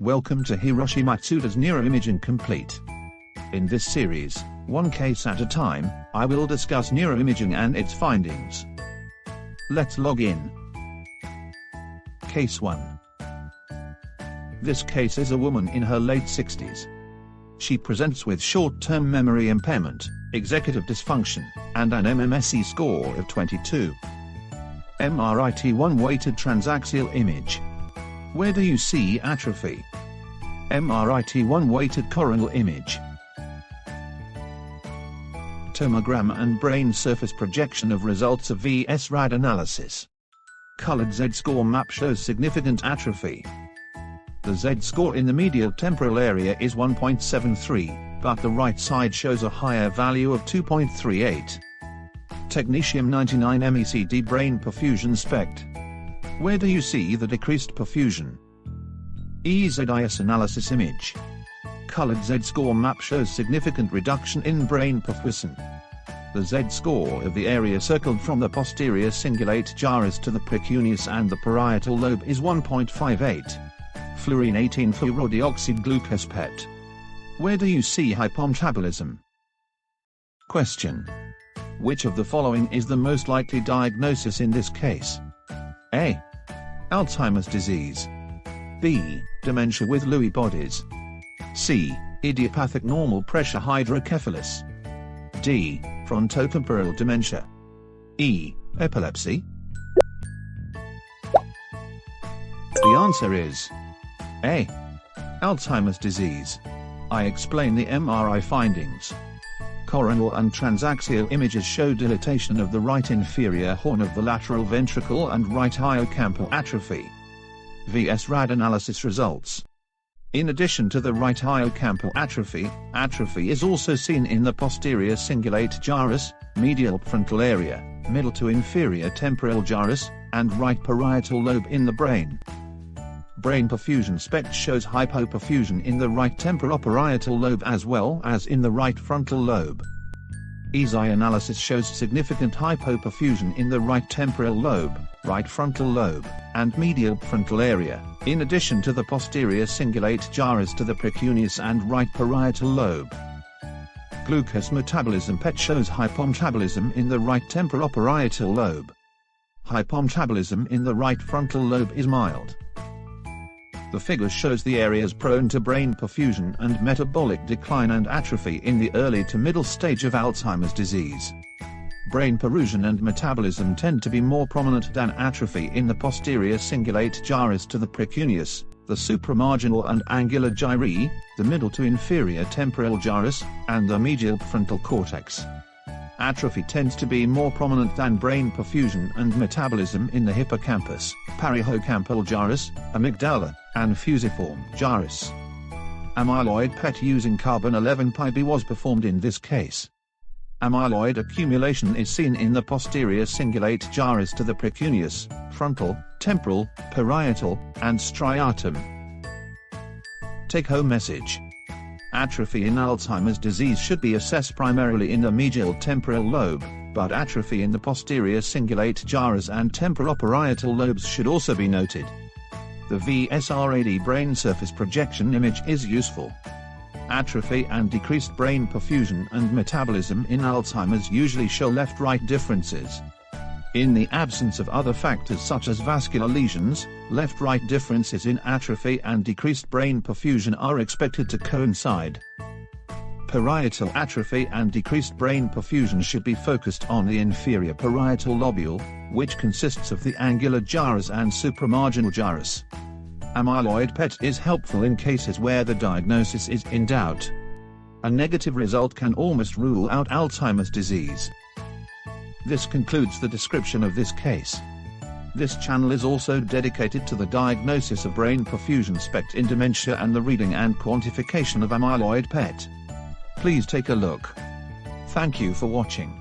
Welcome to Hiroshi Matsuda's Neuroimaging Complete. In this series, one case at a time, I will discuss neuroimaging and its findings. Let's log in. Case 1. This case is a woman in her late 60s. She presents with short-term memory impairment, executive dysfunction, and an MMSE score of 22. MRIT1 weighted transaxial image. Where do you see atrophy? MRIT1 weighted coronal image. Tomogram and brain surface projection of results of VS-RAD analysis. Colored Z-score map shows significant atrophy. The Z-score in the medial temporal area is 1.73, but the right side shows a higher value of 2.38. Technetium-99 MECD brain perfusion SPECT. Where do you see the decreased perfusion? EZIS analysis image. Colored Z-score map shows significant reduction in brain perfusion. The Z-score of the area circled from the posterior cingulate gyrus to the precuneus and the parietal lobe is 1.58. Fluorine 18 fluorodeoxide glucose PET. Where do you see hypometabolism? Question. Which of the following is the most likely diagnosis in this case? A. Alzheimer's disease. B. Dementia with Lewy bodies. C. Idiopathic normal pressure hydrocephalus. D. Frontotemporal dementia. E. Epilepsy. The answer is A. Alzheimer's disease. I explain the MRI findings. Coronal and transaxial images show dilatation of the right inferior horn of the lateral ventricle and right hippocampal atrophy. VS-RAD analysis results. In addition to the right hippocampal atrophy is also seen in the posterior cingulate gyrus, medial frontal area, middle to inferior temporal gyrus, and right parietal lobe in the brain. Brain perfusion SPECT shows hypoperfusion in the right temporoparietal lobe as well as in the right frontal lobe. EZI analysis shows significant hypoperfusion in the right temporal lobe, right frontal lobe, and medial frontal area, in addition to the posterior cingulate gyrus to the precuneus and right parietal lobe. Glucose metabolism PET shows hypometabolism in the right temporoparietal lobe. Hypometabolism in the right frontal lobe is mild. The figure shows the areas prone to brain perfusion and metabolic decline and atrophy in the early to middle stage of Alzheimer's disease. Brain perfusion and metabolism tend to be more prominent than atrophy in the posterior cingulate gyrus to the precuneus, the supramarginal and angular gyri, the middle to inferior temporal gyrus, and the medial frontal cortex. Atrophy tends to be more prominent than brain perfusion and metabolism in the hippocampus, parahippocampal gyrus, amygdala, and fusiform gyrus. Amyloid PET using carbon-11 PIB was performed in this case. Amyloid accumulation is seen in the posterior cingulate gyrus to the precuneus, frontal, temporal, parietal, and striatum. Take-home message. Atrophy in Alzheimer's disease should be assessed primarily in the medial temporal lobe, but atrophy in the posterior cingulate gyrus and temporoparietal lobes should also be noted. The VS-RAD brain surface projection image is useful. Atrophy and decreased brain perfusion and metabolism in Alzheimer's usually show left-right differences. In the absence of other factors such as vascular lesions, left-right differences in atrophy and decreased brain perfusion are expected to coincide. Parietal atrophy and decreased brain perfusion should be focused on the inferior parietal lobule, which consists of the angular gyrus and supramarginal gyrus. Amyloid PET is helpful in cases where the diagnosis is in doubt. A negative result can almost rule out Alzheimer's disease. This concludes the description of this case. This channel is also dedicated to the diagnosis of brain perfusion SPECT in dementia and the reading and quantification of amyloid PET. Please take a look. Thank you for watching.